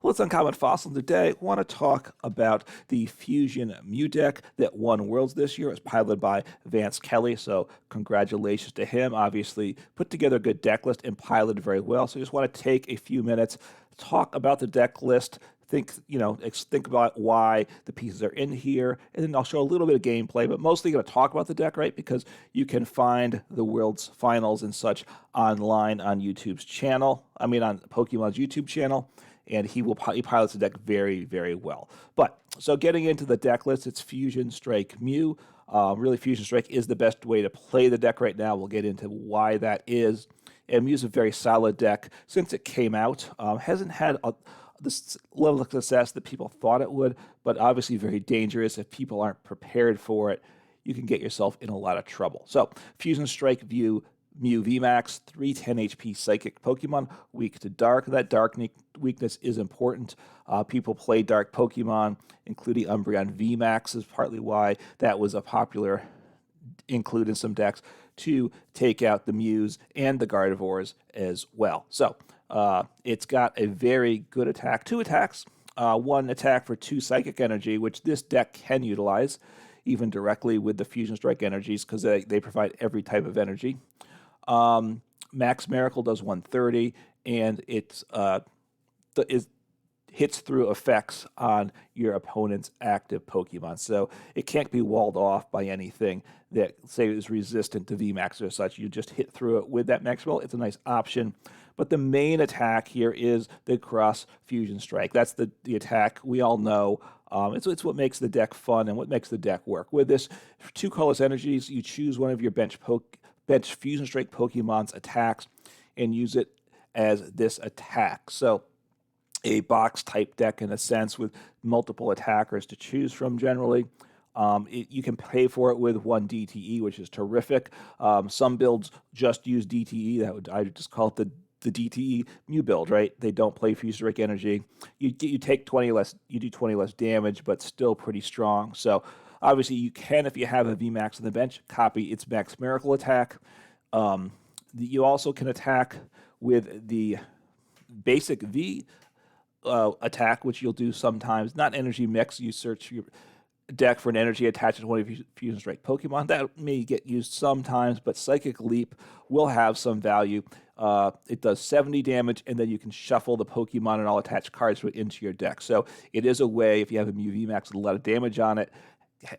Well, it's Uncommon Fossil. Today, I want to talk about the Fusion Mew deck that won Worlds this year. It was piloted by Vance Kelley, so congratulations to him. Obviously, put together a good deck list and piloted very well. So I just want to take a few minutes, talk about the deck list, think about why the pieces are in here, and then I'll show a little bit of gameplay, but mostly going to talk about the deck, right? Because you can find the World's Finals and such online on YouTube's channel. on Pokemon's YouTube channel. And he pilots the deck very, very well. But so getting into the deck list, it's Fusion Strike Mew. Really, Fusion Strike is the best way to play the deck right now. We'll get into why that is. And Mew's a very solid deck since it came out. Hasn't had this level of success that people thought it would, but obviously very dangerous. If people aren't prepared for it, you can get yourself in a lot of trouble. So Fusion Strike Mew VMAX, 310 HP Psychic Pokemon, weak to Dark. That Dark weakness is important. People play Dark Pokemon, including Umbreon VMAX is partly why that was a popular include in some decks to take out the Mews and the Gardevoirs as well. So it's got a very good attack, 2 attacks, 1 attack for 2 Psychic Energy, which this deck can utilize even directly with the Fusion Strike energies because they provide every type of energy. Max Miracle does 130, and it hits through effects on your opponent's active Pokemon. So it can't be walled off by anything that, say, is resistant to VMAX or such. You just hit through it with that Max Miracle. It's a nice option. But the main attack here is the Cross Fusion Strike. That's the attack we all know. It's what makes the deck fun and what makes the deck work. With this 2 colorless energies, you choose one of your bench Fusion Strike Pokemon's attacks and use it as this attack. So a box type deck in a sense with multiple attackers to choose from generally. You can pay for it with 1 DTE, which is terrific. Some builds just use DTE. I would just call it the DTE Mew build, right? They don't play Fusion Strike Energy. You take 20 less, you do 20 less damage, but still pretty strong. So obviously, you can, if you have a VMAX on the bench, copy its Max Miracle attack. You also can attack with the basic V attack, which you'll do sometimes. Not energy mix. You search your deck for an energy attached to one of your Fusion Strike Pokemon. That may get used sometimes, but Psychic Leap will have some value. It does 70 damage, and then you can shuffle the Pokemon and all attached cards into your deck. So it is a way, if you have a Mew VMAX with a lot of damage on it,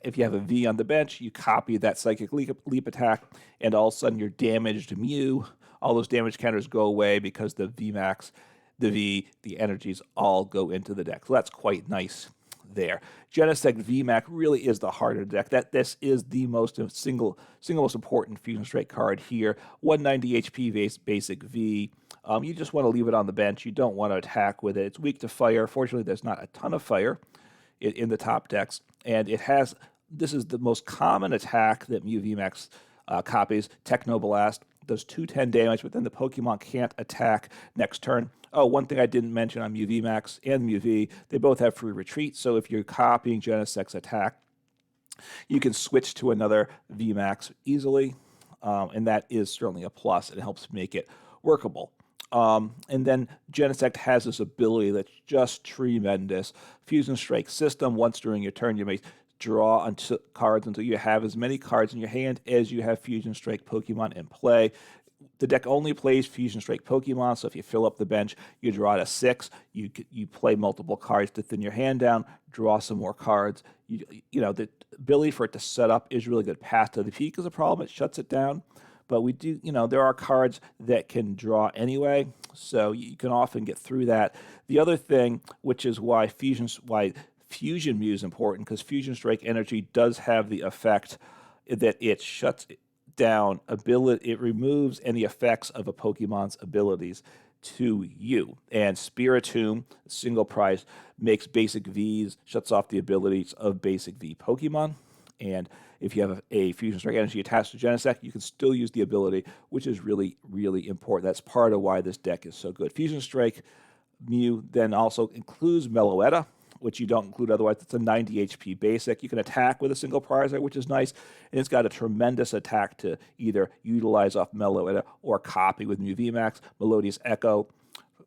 if you have a V on the bench, you copy that Psychic Leap attack, and all of a sudden your damaged Mew, all those damage counters go away because the VMAX, the V, the energies all go into the deck. So that's quite nice there. Genesect VMAX really is the heart of the deck. This is the single most important Fusion Strike card here. 190 HP basic V. You just want to leave it on the bench. You don't want to attack with it. It's weak to fire. Fortunately, there's not a ton of fire in the top decks. And this is the most common attack that Mew VMAX copies. Techno Blast does 210 damage, but then the Pokemon can't attack next turn. Oh, one thing I didn't mention on Mew VMAX and Mew V, they both have free retreat. So if you're copying Genesect's attack, you can switch to another VMAX easily, and that is certainly a plus. It helps make it workable. And then Genesect has this ability that's just tremendous. Fusion Strike system, once during your turn, you may draw cards until you have as many cards in your hand as you have Fusion Strike Pokemon in play. The deck only plays Fusion Strike Pokemon, so if you fill up the bench, you draw to 6. You play multiple cards to thin your hand down, draw some more cards. The ability for it to set up is really good. Path to the Peak is a problem; it shuts it down. But we do, there are cards that can draw anyway, so you can often get through that. The other thing, which is why Fusion Mew is important, because Fusion Strike Energy does have the effect that it shuts down it removes any effects of a Pokemon's abilities to you. And Spiritomb, single prize, makes basic Vs, shuts off the abilities of basic V Pokemon. And if you have a Fusion Strike Energy attached to Genesect, you can still use the ability, which is really, really important. That's part of why this deck is so good. Fusion Strike Mew then also includes Meloetta, which you don't include otherwise. It's a 90 HP basic. You can attack with a single prize, which is nice. And it's got a tremendous attack to either utilize off Meloetta or copy with Mew VMAX. Melodious Echo,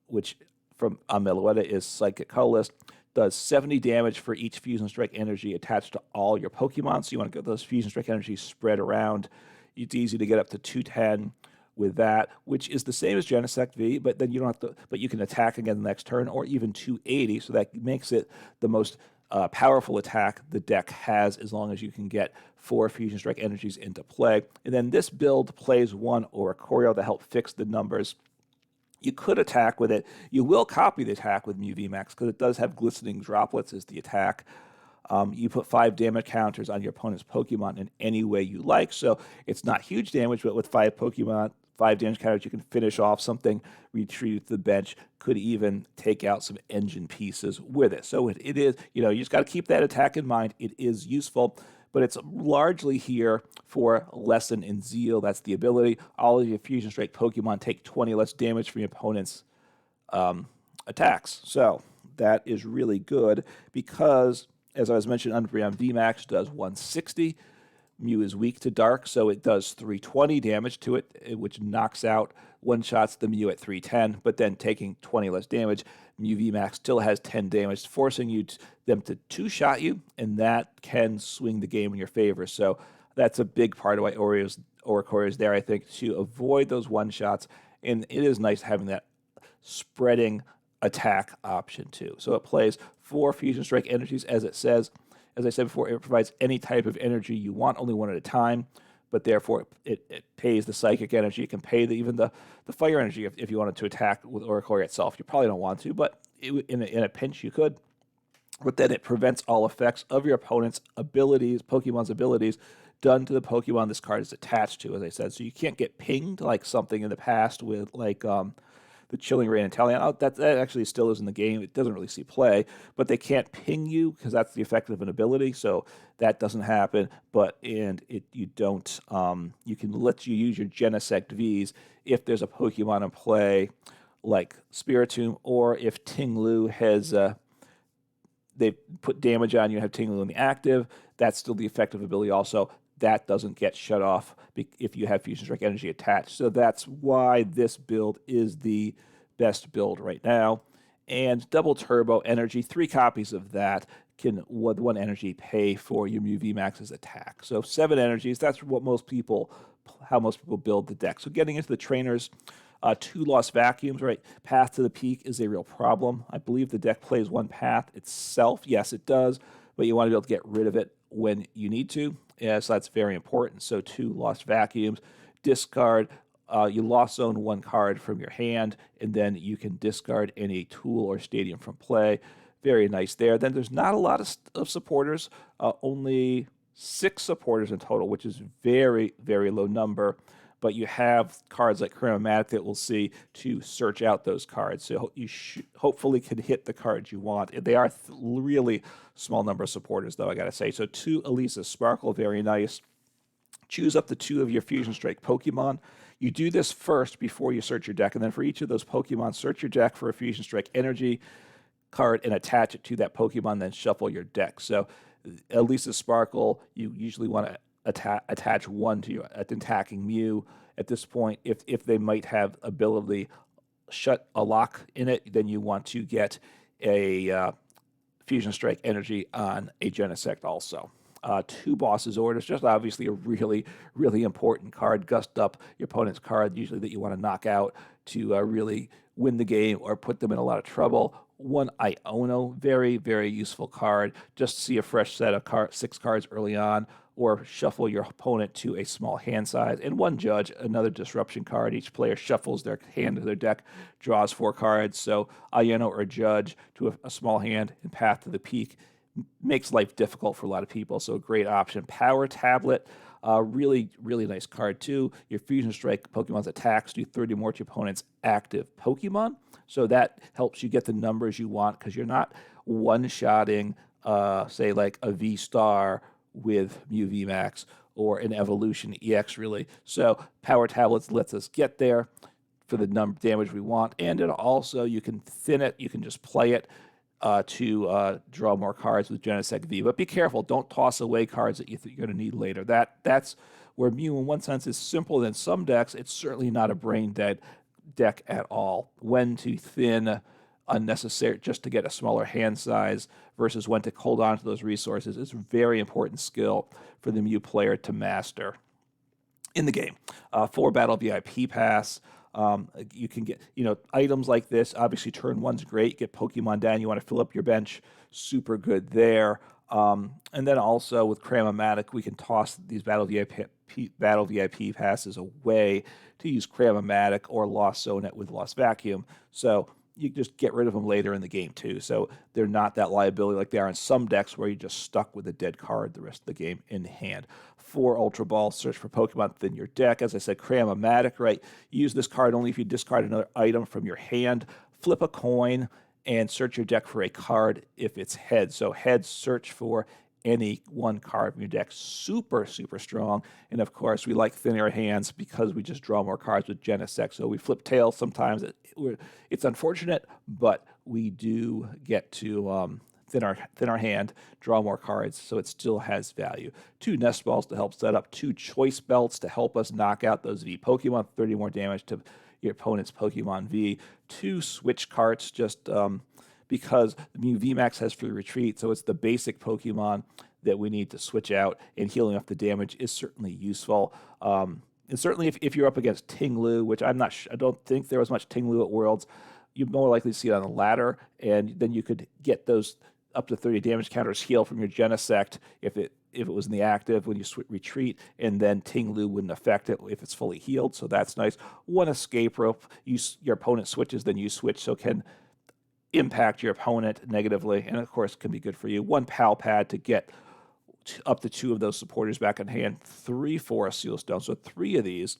which from Meloetta is Psychic Colorless. Does 70 damage for each Fusion Strike energy attached to all your Pokemon. So you want to get those Fusion Strike energies spread around. It's easy to get up to 210 with that, which is the same as Genesect V, but then you don't have to, but you can attack again the next turn, or even 280. So that makes it the most powerful attack the deck has, as long as you can get 4 Fusion Strike energies into play. And then this build plays one Oricorio to help fix the numbers. You could attack with it. You will copy the attack with Mew VMAX because it does have glistening droplets as the attack. You put 5 damage counters on your opponent's Pokemon in any way you like. So it's not huge damage, but with 5 damage counters, you can finish off something, retreat to the bench, could even take out some engine pieces with it. So it is, you just got to keep that attack in mind. It is useful, but it's largely here for Lesson in Zeal. That's the ability. All of your Fusion Strike Pokemon take 20 less damage from your opponent's attacks. So that is really good because, as I was mentioning, Umbreon VMAX does 160. Mew is weak to dark, so it does 320 damage to it, which knocks out one-shots the Mew at 310, but then taking 20 less damage. Mew VMAX still has 10 damage, forcing them to two-shot you, and that can swing the game in your favor. So that's a big part of why Oricorio is there, I think, to avoid those one-shots, and it is nice having that spreading attack option too. So it plays 4 Fusion Strike energies, as it says. As I said before, it provides any type of energy you want, only one at a time, but therefore it pays the psychic energy. It can pay even the fire energy if you wanted to attack with Oricorio itself. You probably don't want to, but in a pinch you could. But then it prevents all effects of your opponent's abilities, Pokemon's abilities, done to the Pokemon this card is attached to, as I said. So you can't get pinged like something in the past with the Chilling Reign and Talion. That actually still is in the game. It doesn't really see play, but they can't ping you because that's the effect of an ability. So that doesn't happen. You can let you use your Genesect Vs if there's a Pokemon in play like Spiritomb, or if Ting-Lu has they put damage on you and have Ting-Lu in the active. That's still the effective ability also. That doesn't get shut off if you have Fusion Strike energy attached. So that's why this build is the best build right now. And double turbo energy, 3 copies of that can, with 1 energy, pay for your Mew VMAX's attack. So 7 energies, that's how most people build the deck. So getting into the trainers, 2 Lost Vacuums, right? Path to the Peak is a real problem. I believe the deck plays 1 path itself. Yes, it does, but you want to be able to get rid of it when you need to. Yeah, so that's very important. So 2 Lost Vacuums. Discard, you lost zone 1 card from your hand, and then you can discard any tool or stadium from play. Very nice there. Then there's not a lot of supporters, only 6 supporters in total, which is very, very low number. But you have cards like Cram-o-matic that we'll see to search out those cards. So you hopefully can hit the cards you want. They are really small number of supporters, though, I got to say. So 2 Elesa Sparkle, very nice. Choose up to 2 of your Fusion Strike Pokemon. You do this first before you search your deck, and then for each of those Pokemon, search your deck for a Fusion Strike energy card and attach it to that Pokemon, then shuffle your deck. So Elesa Sparkle, you usually want to attach 1 to your attacking Mew. At this point, if they might have ability shut a lock in it, then you want to get a Fusion Strike energy on a Genesect also. 2 Boss's Orders, just obviously a really, really important card. Gust up your opponent's card, usually that you want to knock out to really win the game or put them in a lot of trouble. 1 Iono, very, very useful card. Just see a fresh set of 6 cards early on, or shuffle your opponent to a small hand size. And 1 Judge, another disruption card. Each player shuffles their hand to their deck, draws 4 cards. So Iono or Judge to a small hand and Path to the Peak makes life difficult for a lot of people. So a great option. Power Tablet, really, really nice card too. Your Fusion Strike Pokemon's attacks do 30 more to your opponent's active Pokemon. So that helps you get the numbers you want because you're not one-shotting, say, like a V-Star with Mew VMAX or an Evolution EX, really. So Power Tablets lets us get there for the damage we want, and it also, you can thin it, you can just play it to draw more cards with Genesect V. But be careful, don't toss away cards that you think you're going to need later. That's where Mew, in one sense, is simpler than some decks. It's certainly not a brain-dead deck at all. When to thin unnecessary just to get a smaller hand size versus when to hold on to those resources is a very important skill for the Mew player to master in the game. For Battle VIP Pass, you can get, items like this. Obviously, turn one's great. Get Pokemon down. You want to fill up your bench. Super good there. And then also with Cram-o-matic, we can toss these Battle VIP passes away to use Cram-o-matic or Lost Zone it with Lost Vacuum. So you just get rid of them later in the game too. So they're not that liability like they are in some decks where you're just stuck with a dead card the rest of the game in hand. For Ultra Ball, search for Pokemon within your deck. As I said, Cram-o-matic, right? Use this card only if you discard another item from your hand. Flip a coin and search your deck for a card if it's heads. So heads, search for any one card from your deck. Super, super strong. And of course, we like thinner hands because we just draw more cards with Genesect. So we flip tails sometimes. It's unfortunate, but we do get to thin our hand, draw more cards, so it still has value. 2 Nest Balls to help set up, 2 Choice Belts to help us knock out those V Pokemon, 30 more damage to your opponent's Pokemon V, 2 Switch Carts just because the Mew VMAX has free retreat, so it's the basic Pokemon that we need to switch out, and healing off the damage is certainly useful. And certainly if you're up against Ting-Lu, which I don't think there was much Ting-Lu at Worlds, you're more likely to see it on the ladder, and then you could get those up to 30 damage counters heal from your Genesect if it was in the active when you retreat, and then Ting-Lu wouldn't affect it if it's fully healed, so that's nice. 1 Escape Rope, your opponent switches, then you switch, so it can impact your opponent negatively, and of course can be good for you. 1 Pal Pad to get up to 2 of those supporters back in hand. 3 Forest Seal Stones, so 3 of these.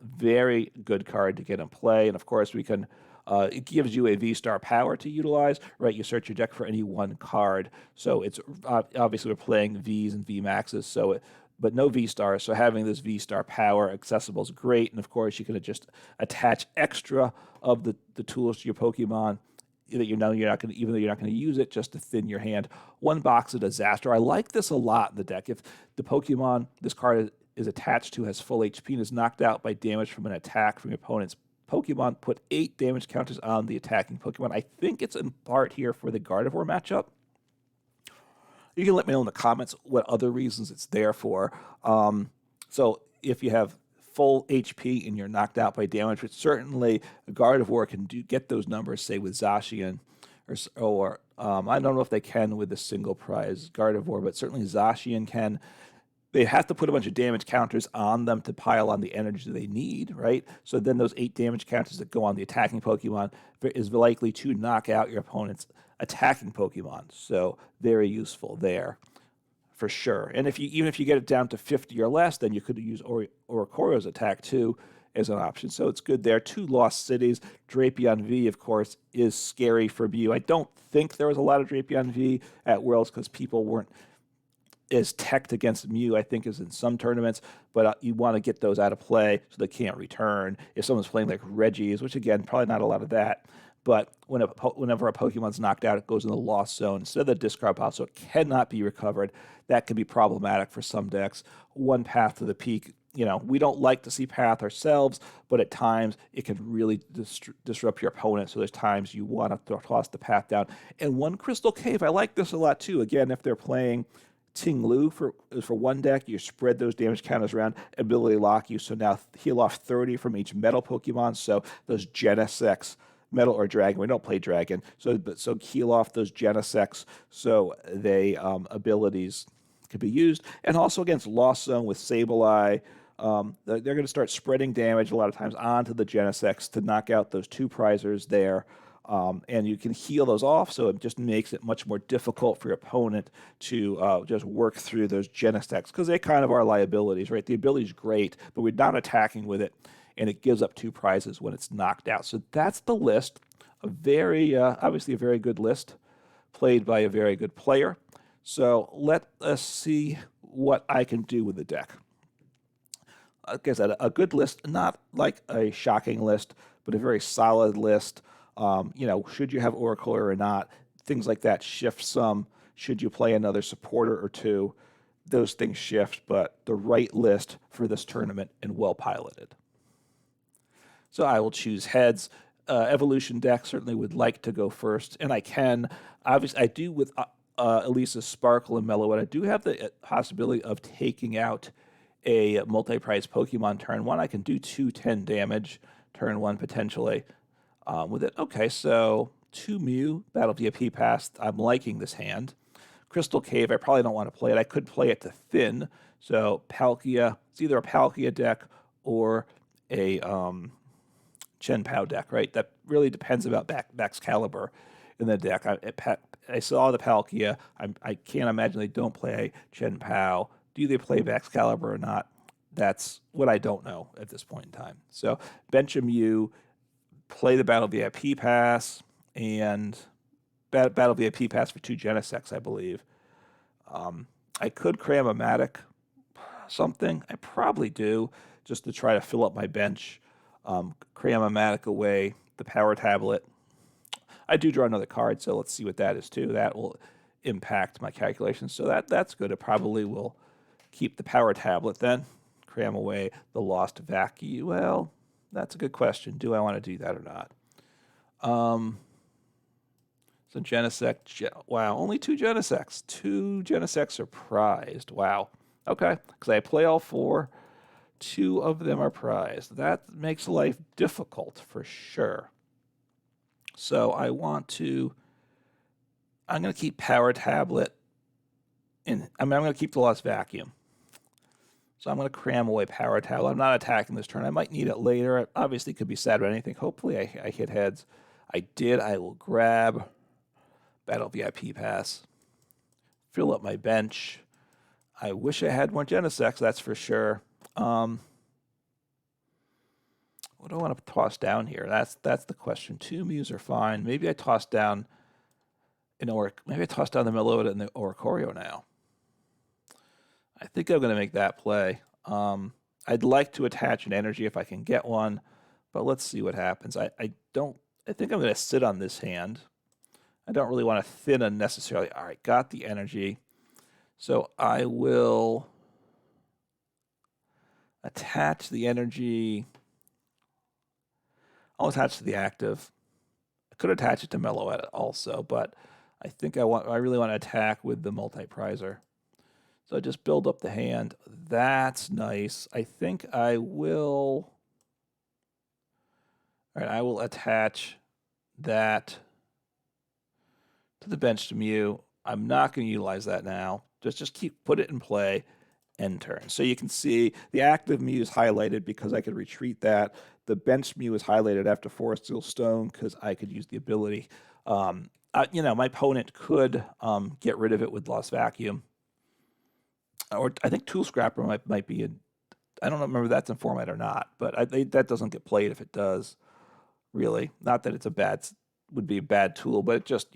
Very good card to get in play, and of course we can. It gives you a V-Star power to utilize, right? You search your deck for any one card. So it's obviously we're playing Vs and VMAXs, but no V-Stars. So having this V-Star power accessible is great. And of course, you can just attach extra of the tools to your Pokemon that you're not going to, even though you're not going to use it, just to thin your hand. 1 Box of Disaster. I like this a lot in the deck. If the Pokemon this card is attached to has full HP and is knocked out by damage from an attack from your opponent's Pokemon, put 8 damage counters on the attacking Pokemon. I think it's in part here for the Gardevoir matchup. You can let me know in the comments what other reasons it's there for. So if you have full HP and you're knocked out by damage, which certainly Gardevoir can get those numbers, say with Zacian, or I don't know if they can with a single prize Gardevoir, but certainly Zacian can. They have to put a bunch of damage counters on them to pile on the energy they need, right? So then those 8 damage counters that go on the attacking Pokemon is likely to knock out your opponent's attacking Pokemon. So very useful there, for sure. And even if you get it down to 50 or less, then you could use Oricorio's attack too as an option. So it's good there. 2 Lost Cities. Drapion V, of course, is scary for Mew. I don't think there was a lot of Drapion V at Worlds because people weren't as teched against Mew, I think, as in some tournaments, but you want to get those out of play so they can't return. If someone's playing like Reggie's, which again, probably not a lot of that, but whenever a Pokemon's knocked out, it goes in the Lost Zone instead of the discard pile, so it cannot be recovered. That can be problematic for some decks. 1 Path to the Peak. We don't like to see Path ourselves, but at times it can really disrupt your opponent, so there's times you want to toss the Path down. And 1 Crystal Cave, I like this a lot too. Again, if they're playing Ting-Lu for one deck, you spread those damage counters around, ability lock you, so now heal off 30 from each metal Pokemon, so those Genesects, metal or dragon, we don't play dragon, so heal off those Genesects, so they abilities could be used. And also against Lost Zone with Sableye, they're going to start spreading damage a lot of times onto the Genesects to knock out those 2 prizers there. And you can heal those off, so it just makes it much more difficult for your opponent to just work through those Genesects, because they kind of are liabilities, right? The ability is great, but we're not attacking with it, and it gives up 2 prizes when it's knocked out. So that's the list. Obviously a very good list, played by a very good player. So let us see what I can do with the deck. Like I said, a good list, not like a shocking list, but a very solid list. Should you have Oricorio or not? Things like that shift some. Should you play another supporter or 2? Those things shift, but the right list for this tournament and well piloted. So I will choose heads. evolution deck certainly would like to go first, and I can. Obviously, I do with Elesa Sparkle and Meloetta. I do have the possibility of taking out a multi-prize Pokemon turn one. I can do 210 damage turn one potentially with it. Okay, so 2 Mew, Battle VIP Pass. I'm liking this hand. Crystal Cave, I probably don't want to play it. I could play it to thin. So Palkia, it's either a Palkia deck or a Chen-Pao deck, right? That really depends about Max Caliber in the deck. I saw the Palkia. I can't imagine they don't play Chen-Pao. Do they play Max Caliber or not? That's what I don't know at this point in time. So bench a Mew, play the Battle VIP Pass, and Battle VIP Pass for 2 Genesects, I believe. I could Cram-o-matic something. I probably do, just to try to fill up my bench. Cram-o-matic away, the Power Tablet. I do draw another card, so let's see what that is too. That will impact my calculations. So that's good. It probably will keep the Power Tablet then. Cram away the Lost Vacuum. Well, that's a good question. Do I want to do that or not? So Genesect, wow, only 2 Genesects. 2 Genesects are prized. Wow. Okay, because I play all 4. 2 of them are prized. That makes life difficult for sure. So I'm going to keep Power Tablet I'm going to keep the Lost Vacuum. So I'm going to cram away Power Tablet. I'm not attacking this turn. I might need it later. It obviously could be sad about anything. Hopefully I hit heads. I did. I will grab Battle VIP Pass. Fill up my bench. I wish I had more Genesects, that's for sure. What do I want to toss down here? That's the question. 2 Mews are fine. Maybe I toss down maybe I toss down the Meloetta and the Oricorio now. I think I'm going to make that play. I'd like to attach an energy if I can get one, but let's see what happens. I think I'm going to sit on this hand. I don't really want to thin unnecessarily. All right, got the energy. So I will attach the energy. I'll attach to the active. I could attach it to Meloetta also, but I think I really want to attack with the multi-prizer. So I just build up the hand. That's nice. I think I will. All right, I will attach that to the bench to Mew. I'm not going to utilize that now. Just put it in play, end turn. So you can see the active Mew is highlighted because I could retreat that. The bench Mew is highlighted after Forest Seal Stone because I could use the ability. My opponent could get rid of it with Lost Vacuum. Or I think Tool Scrapper might be I don't remember if that's in format or not, but that doesn't get played if it does, really. Not that it's would be a bad tool, but it just,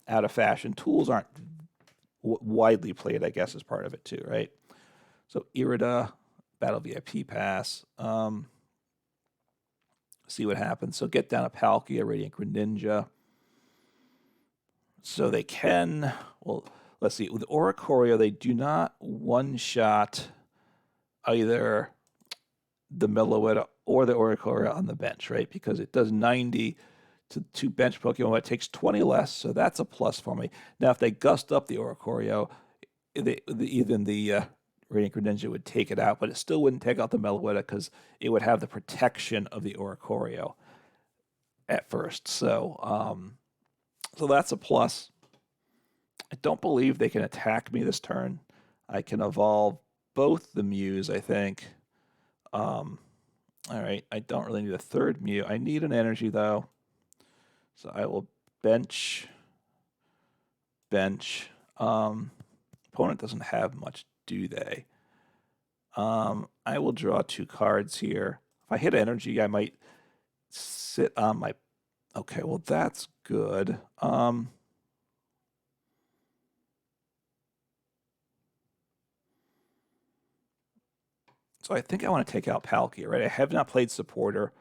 out of fashion. Tools aren't widely played, I guess, as part of it too, right? So Irida, Battle VIP Pass. See what happens. So get down a Palkia, Radiant Greninja. So they can, let's see. With Oricorio, they do not one-shot either the Meloetta or the Oricorio on the bench, right? Because it does 90 to bench Pokemon. It takes 20 less, so that's a plus for me. Now, if they gust up the Oricorio, even the Radiant Greninja would take it out, but it still wouldn't take out the Meloetta because it would have the protection of the Oricorio at first. So that's a plus. I don't believe they can attack me this turn. I can evolve both the Mews, I think. All right, I don't really need a third Mew. I need an energy, though. So I will bench. Opponent doesn't have much, do they? I will draw 2 cards here. If I hit energy, I might sit on my... Okay, well, that's good. So I think I want to take out Palkia, right? I have not played Supporter.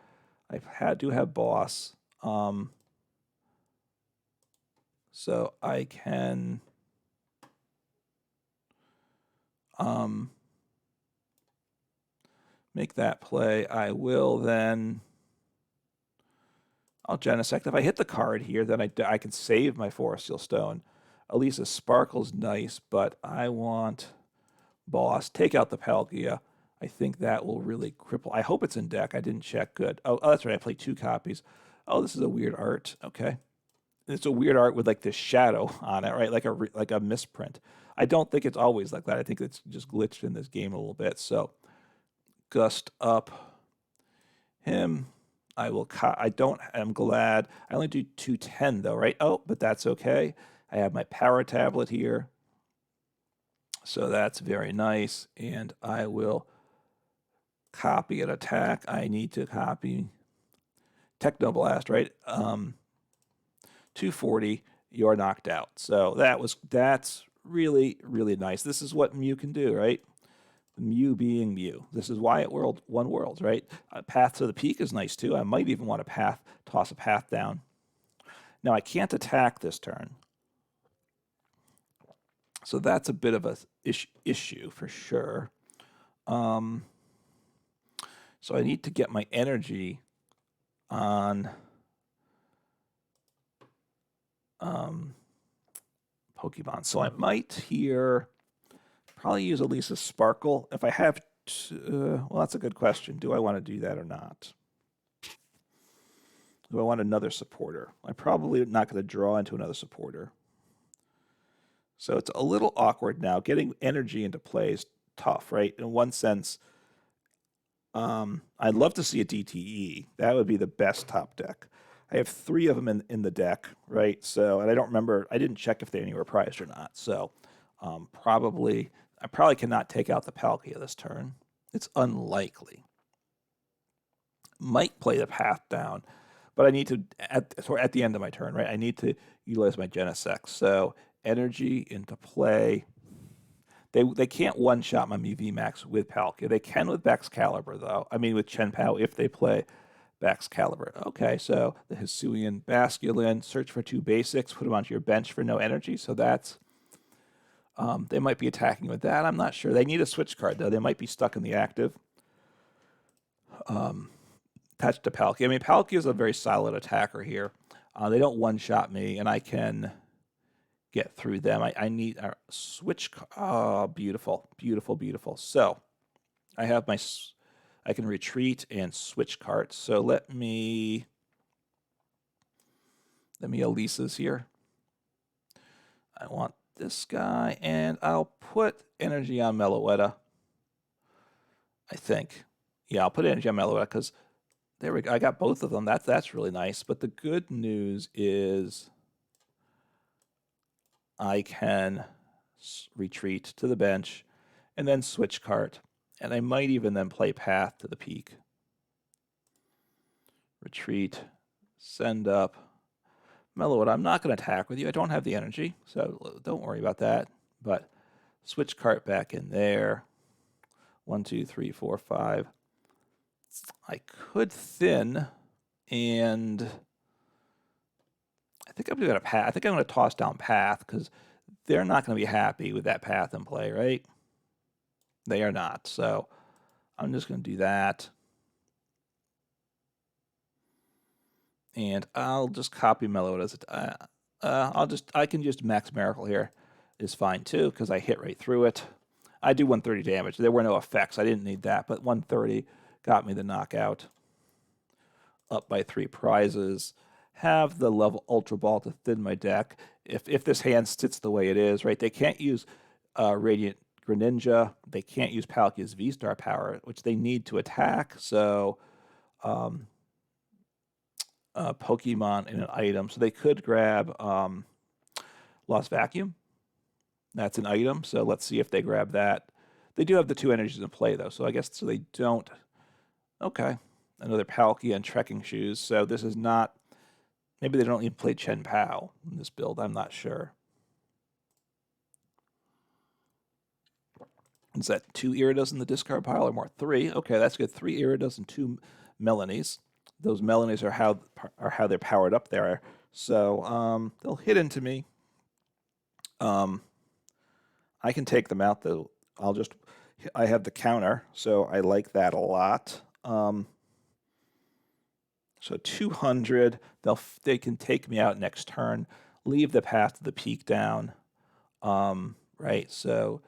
I do have Boss. So I can make that play. I will then I'll Genesect. If I hit the card here, then I can save my Forest Seal Stone. Elesa Sparkle's nice, but I want Boss. Take out the Palkia. I think that will really cripple. I hope it's in deck. I didn't check. Good. Oh, that's right. I played 2 copies. Oh, this is a weird art. Okay. It's a weird art with like this shadow on it, right? Like a misprint. I don't think it's always like that. I think it's just glitched in this game a little bit. So Gust up him. I'm glad. I only do 210 though, right? Oh, but that's okay. I have my Power Tablet here. So that's very nice. And I will copy an attack. I need to copy Technoblast, right? 240, you're knocked out. So that's really, really nice. This is what Mew can do, right? Mew being Mew. This is why it won Worlds, right? Path to the Peak is nice too. I might even want to toss a path down. Now I can't attack this turn. So that's a bit of a issue for sure. So I need to get my energy on Pokemon. So I might here probably use Elesa Sparkle. If I have to, well, that's a good question. Do I want to do that or not? Do I want another supporter? I'm probably not going to draw into another supporter. So it's a little awkward now. Getting energy into play is tough, right? In one sense, I'd love to see a DTE. That would be the best top deck. I have 3 of them in the deck, right? So, and I don't remember, I didn't check if they were prized or not. So I probably cannot take out the Palkia this turn. It's unlikely. Might play the path down, but I need to, at the end of my turn, right? I need to utilize my Genesect. So energy into play. They can't one-shot my Mew VMAX with Palkia. They can with Baxcalibur, though. I mean, with Chen-Pao, if they play Baxcalibur. Okay, so the Hisuian Basculin, search for 2 basics, put them onto your bench for no energy. So that's, they might be attacking with that. I'm not sure. They need a switch card, though. They might be stuck in the active. Attached to Palkia. I mean, Palkia is a very solid attacker here. They don't one-shot me, and I can get through them. I need a switch. Oh, beautiful, beautiful, beautiful. So I have I can retreat and switch carts. So let me Elisa's here. I want this guy, and I'll put energy on Meloetta. I think. Yeah, I'll put energy on Meloetta because there we go. I got both of them. That's really nice. But the good news is I can retreat to the bench and then switch cart. And I might even then play path to the peak. Retreat, send up. Meloetta, I'm not going to attack with you. I don't have the energy, so don't worry about that. But switch cart back in there. 1, 2, 3, 4, 5. I could thin, and I think I'm going to path. I think I'm going to toss down path because they're not going to be happy with that path in play, right? They are not. So I'm just going to do that. And I'll just copy Meloetta's. I can just Max Miracle here is fine too because I hit right through it. I do 130 damage. There were no effects. I didn't need that, but 130 got me the knockout. Up by 3 prizes. Have the level Ultra Ball to thin my deck. If this hand sits the way it is, right? They can't use Radiant Greninja. They can't use Palkia's V-Star power, which they need to attack. So Pokemon in an item. So they could grab Lost Vacuum. That's an item. So let's see if they grab that. They do have the 2 energies in play, though. So I guess so they don't. Okay. Another Palkia and Trekking Shoes. So this is not... Maybe they don't even play Chen-Pao in this build. I'm not sure. Is that 2 Iridas in the discard pile or more? 3. Okay, that's good. 3 Iridas and 2 Melanies. Those Melanies are how they're powered up there. So they'll hit into me. I can take them out though. I have the counter, so I like that a lot. So 200, they can take me out next turn, leave the path to the peak down, right? So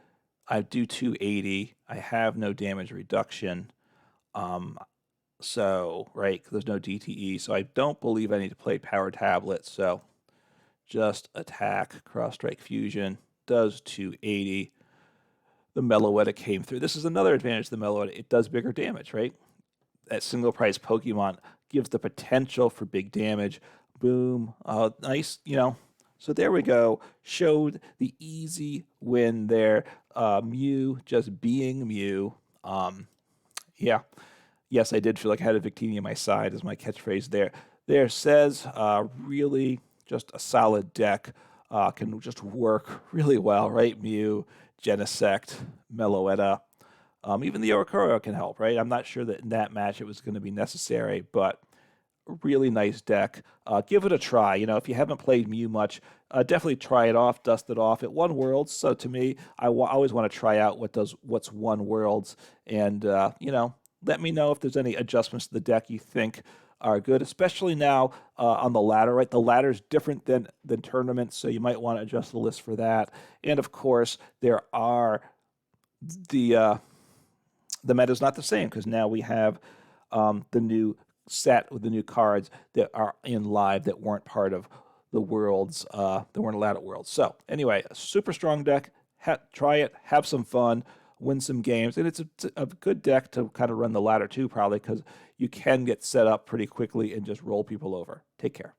I do 280. I have no damage reduction. So, right, 'cause there's no DTE. So I don't believe I need to play Power Tablet. So just attack, Cross Strike Fusion, does 280. The Meloetta came through. This is another advantage of the Meloetta. It does bigger damage, right? That single price Pokemon gives the potential for big damage. Boom. Nice, So there we go. Showed the easy win there. Mew just being Mew. Yeah. Yes, I did feel like I had a Victini on my side as my catchphrase there. There says really just a solid deck. Can just work really well, right? Mew, Genesect, Meloetta. Even the Oricorio can help, right? I'm not sure that in that match it was going to be necessary, but really nice deck. Give it a try. If you haven't played Mew much, definitely try it off, dust it off. It won Worlds, so to me, I always want to try out what's won Worlds, and let me know if there's any adjustments to the deck you think are good, especially now on the ladder, right? The ladder's different than tournaments, so you might want to adjust the list for that. And of course, there are the meta's not the same because now we have the new set with the new cards that are in live that weren't part of the Worlds, that weren't allowed at Worlds. So anyway, a super strong deck. Try it, have some fun, win some games, and it's a good deck to kind of run the ladder too, probably because you can get set up pretty quickly and just roll people over. Take care.